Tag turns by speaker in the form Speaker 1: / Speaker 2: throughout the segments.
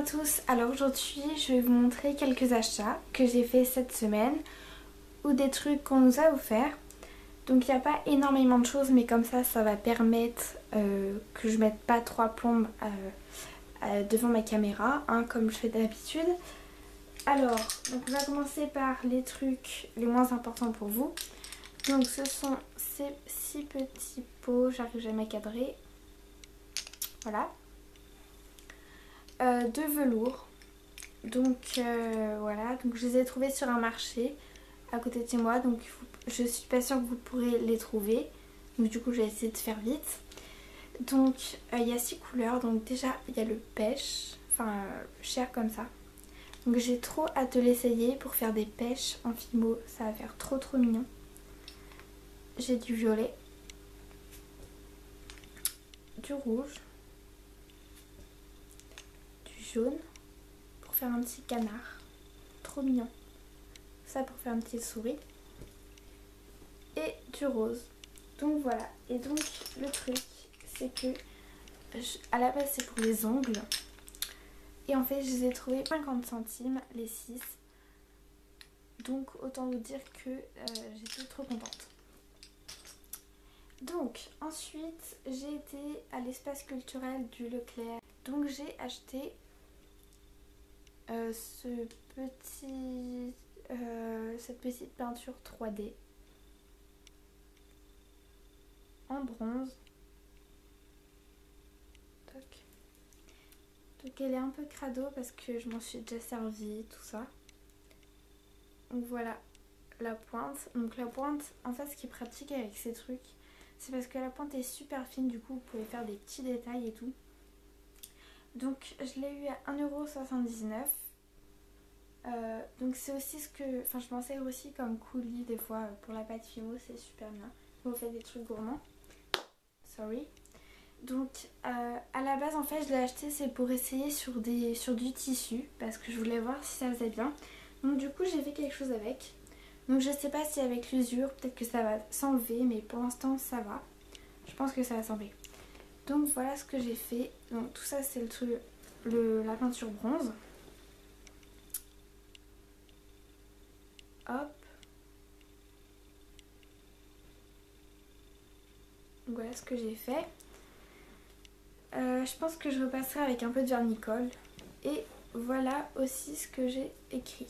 Speaker 1: tous, alors aujourd'hui je vais vous montrer quelques achats que j'ai fait cette semaine ou des trucs qu'on nous a offerts. Donc il n'y a pas énormément de choses mais comme ça va permettre que je mette pas trois plombes devant ma caméra comme je fais d'habitude. Alors donc on va commencer par les trucs les moins importants pour vous. Donc ce sont ces 6 petits pots, j'arrive jamais à cadrer. Voilà. De velours. Donc voilà, donc je les ai trouvés sur un marché à côté de chez moi, donc je suis pas sûre que vous pourrez les trouver, donc du coup je vais essayer de faire vite. Donc il y a 6 couleurs, donc déjà il y a le pêche, enfin cher comme ça, donc j'ai trop hâte de l'essayer pour faire des pêches en fimo, ça va faire trop mignon. J'ai du violet, du rouge, du jaune pour faire un petit canard, trop mignon. Ça pour faire une petite souris. Et du rose. Donc voilà. Et donc le truc c'est que à la base c'est pour les ongles. Et en fait je les ai trouvés 50 centimes les 6. Donc autant vous dire que j'étais trop contente. Donc ensuite j'ai été à l'espace culturel du Leclerc. Donc j'ai acheté cette petite peinture 3D en bronze. Toc. Donc elle est un peu crado parce que je m'en suis déjà servi, tout ça. Donc voilà la pointe. Donc la pointe, en fait ce qui est pratique avec ces trucs, c'est parce que la pointe est super fine, du coup vous pouvez faire des petits détails et tout. Donc je l'ai eu à 1,79 €. Donc c'est aussi ce que, enfin je m'en sers aussi comme coulis des fois pour la pâte fimo, c'est super bien. Vous faites des trucs gourmands. Sorry. Donc à la base en fait je l'ai acheté c'est pour essayer sur du tissu parce que je voulais voir si ça faisait bien. Donc du coup j'ai fait quelque chose avec. Donc je sais pas si avec l'usure peut-être que ça va s'enlever mais pour l'instant ça va. Je pense que ça va s'enlever. Donc voilà ce que j'ai fait. Donc tout ça c'est la peinture bronze. Hop. Donc voilà ce que j'ai fait. Je pense que je repasserai avec un peu de vernicole. Et voilà aussi ce que j'ai écrit.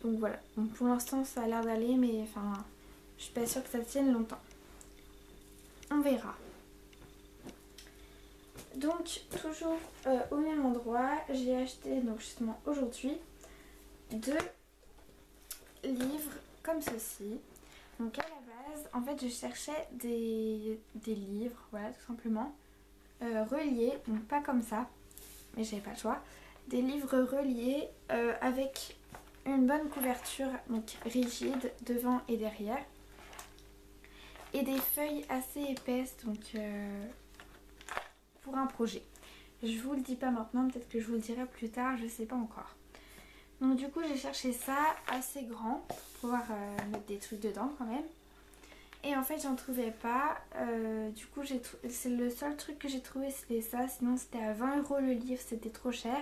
Speaker 1: Donc voilà. Bon, pour l'instant ça a l'air d'aller mais enfin je suis pas sûre que ça tienne longtemps. On verra. Donc toujours au même endroit, j'ai acheté donc justement aujourd'hui 2 livres comme ceci. Donc à la base, en fait je cherchais des livres, voilà tout simplement, reliés, donc pas comme ça, mais j'avais pas le choix. Des livres reliés avec une bonne couverture, donc rigide devant et derrière. Et des feuilles assez épaisses, donc pour un projet. Je vous le dis pas maintenant, peut-être que je vous le dirai plus tard, je sais pas encore. Donc du coup j'ai cherché ça assez grand pour pouvoir mettre des trucs dedans quand même. Et en fait j'en trouvais pas. Du coup c'est le seul truc que j'ai trouvé, c'était ça. Sinon c'était à 20 € le livre, c'était trop cher.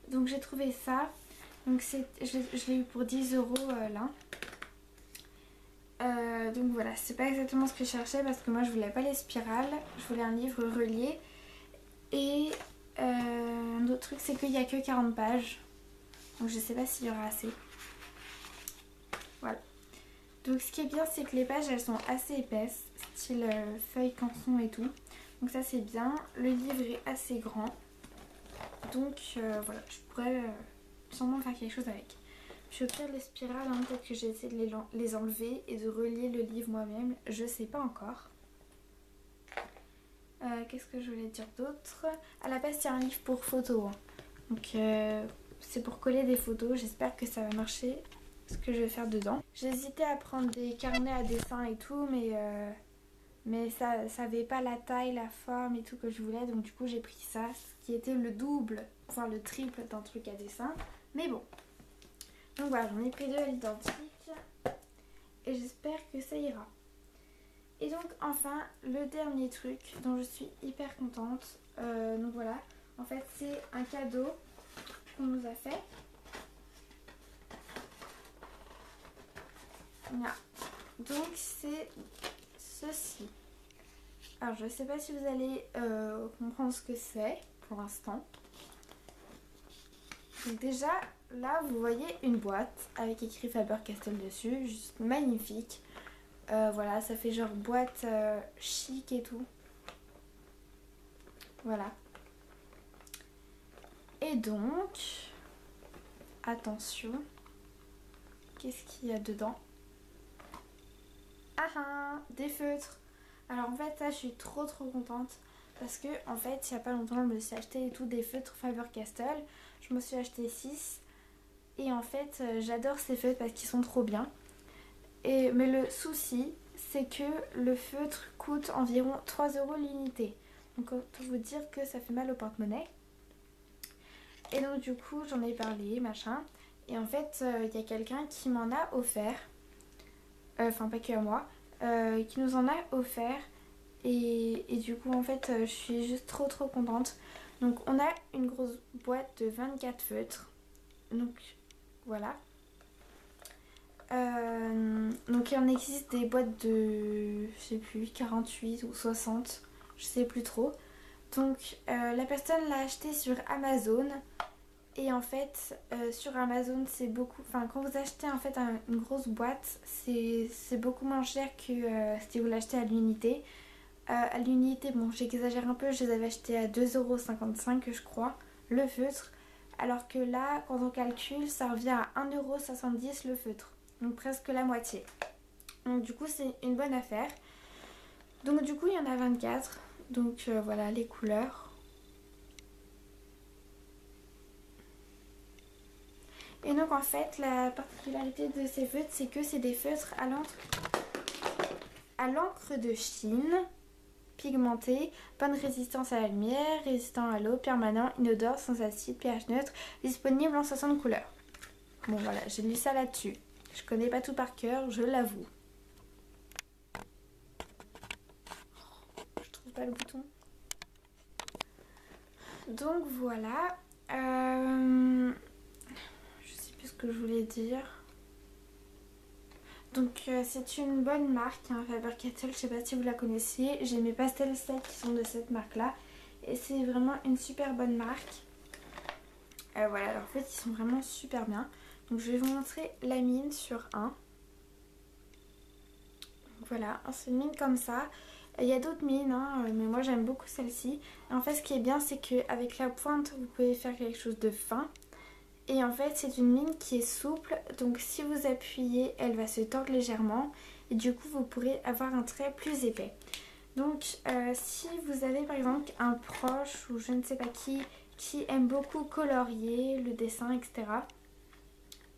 Speaker 1: Donc j'ai trouvé ça. Donc je l'ai eu pour 10 € là. Donc voilà, c'est pas exactement ce que je cherchais parce que moi je voulais pas les spirales. Je voulais un livre relié. Et un autre truc c'est qu'il n'y a que 40 pages. Donc je sais pas s'il y aura assez. Voilà. Donc ce qui est bien c'est que les pages elles sont assez épaisses, style feuille canson et tout. Donc ça c'est bien. Le livre est assez grand. Donc voilà, je pourrais sûrement faire quelque chose avec. Je vais faire les spirales, hein, peut-être que j'ai essayé de les enlever et de relier le livre moi-même. Je sais pas encore. Qu'est-ce que je voulais dire d'autre? À la base c'est un livre pour photos. Hein. Donc c'est pour coller des photos. J'espère que ça va marcher ce que je vais faire dedans. J'hésitais à prendre des carnets à dessin et tout mais ça avait pas la taille, la forme et tout que je voulais. Donc du coup j'ai pris ça, ce qui était le double, voire le triple d'un truc à dessin. Mais bon. Donc voilà, j'en ai pris 2 à l'identique. Et j'espère que ça ira. Et donc enfin le dernier truc dont je suis hyper contente, donc voilà, en fait c'est un cadeau qu'on nous a fait. Voilà. Donc c'est ceci. Alors je sais pas si vous allez comprendre ce que c'est pour l'instant. Donc déjà là vous voyez une boîte avec écrit Faber-Castell dessus, juste magnifique. Voilà, ça fait genre boîte chic et tout. Voilà. Et donc, attention, qu'est-ce qu'il y a dedans? Ah ah, des feutres. Alors en fait, ça, je suis trop contente. Parce que, en fait, il n'y a pas longtemps, je me suis acheté et tout des feutres Faber-Castell. Je me suis acheté 6. Et en fait, j'adore ces feutres parce qu'ils sont trop bien. Mais le souci, c'est que le feutre coûte environ 3 € l'unité. Donc autant vous dire que ça fait mal au porte-monnaie. Et donc du coup j'en ai parlé, machin. Et en fait il y a quelqu'un qui m'en a offert. Enfin pas que à moi. Qui nous en a offert. Et du coup en fait je suis juste trop contente. Donc on a une grosse boîte de 24 feutres. Donc voilà. Donc il en existe des boîtes de, je sais plus, 48 ou 60, je sais plus trop. Donc la personne l'a acheté sur Amazon. Et en fait sur Amazon c'est beaucoup, enfin quand vous achetez en fait une grosse boîte c'est beaucoup moins cher que si vous l'achetez à l'unité. À l'unité, bon j'exagère un peu, je les avais achetés à 2,55 € je crois, le feutre. Alors que là quand on calcule ça revient à 1,70 € le feutre. Donc presque la moitié. Donc du coup c'est une bonne affaire. Donc du coup il y en a 24. Donc voilà les couleurs. Et donc en fait la particularité de ces feutres c'est que c'est des feutres à l'encre de Chine, pigmenté, bonne résistance à la lumière, résistant à l'eau, permanent, inodore, sans acide, pH neutre, disponible en 60 couleurs. Bon voilà, j'ai lu ça là-dessus. Je connais pas tout par cœur, je l'avoue. Je trouve pas le bouton. Donc voilà. Je sais plus ce que je voulais dire. Donc c'est une bonne marque, hein, Faber-Castell, je sais pas si vous la connaissiez. J'ai mes pastel sets qui sont de cette marque là. Et c'est vraiment une super bonne marque. Voilà, alors en fait ils sont vraiment super bien. Donc je vais vous montrer la mine sur un. Donc voilà, c'est une mine comme ça. Il y a d'autres mines, hein, mais moi j'aime beaucoup celle-ci. En fait ce qui est bien c'est qu'avec la pointe vous pouvez faire quelque chose de fin. Et en fait c'est une mine qui est souple, donc si vous appuyez elle va se tordre légèrement. Et du coup vous pourrez avoir un trait plus épais. Donc si vous avez par exemple un proche ou je ne sais pas qui aime beaucoup colorier le dessin etc.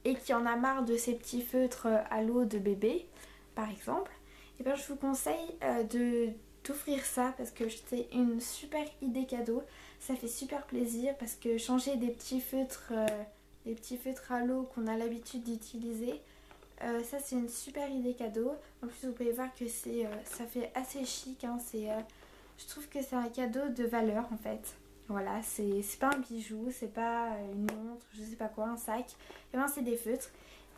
Speaker 1: et qui en a marre de ces petits feutres à l'eau de bébé par exemple, et bien je vous conseille d'offrir ça parce que c'est une super idée cadeau. Ça fait super plaisir parce que changer des petits feutres à l'eau qu'on a l'habitude d'utiliser, ça c'est une super idée cadeau. En plus vous pouvez voir que ça fait assez chic, hein, je trouve que c'est un cadeau de valeur en fait. Voilà, c'est pas un bijou, c'est pas une montre, je sais pas quoi, un sac. Et ben c'est des feutres.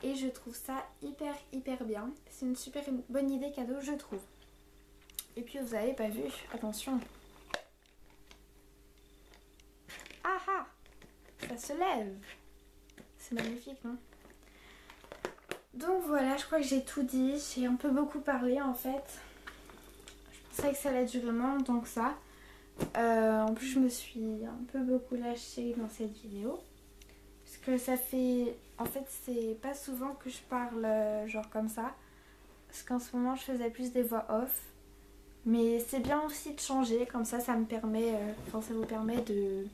Speaker 1: Et je trouve ça hyper bien. C'est une super bonne idée cadeau, je trouve. Et puis vous avez pas vu, attention. Ah ah, ça se lève. C'est magnifique, non? Donc voilà, je crois que j'ai tout dit. J'ai un peu beaucoup parlé en fait. Je pensais que ça allait durer moins longtemps que ça. En plus je me suis un peu beaucoup lâchée dans cette vidéo. Parce que ça fait... En fait c'est pas souvent que je parle genre comme ça. Parce qu'en ce moment je faisais plus des voix off. Mais c'est bien aussi de changer. Comme ça me permet... Enfin ça vous permet de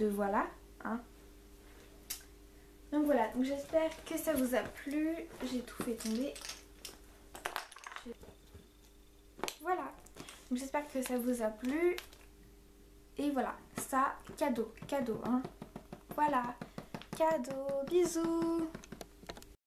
Speaker 1: voilà. Hein. Donc voilà. Donc j'espère que ça vous a plu. J'ai tout fait tomber. Voilà. Donc j'espère que ça vous a plu. Et voilà. Ça, cadeau. Cadeau. Hein. Voilà. Cadeau. Bisous.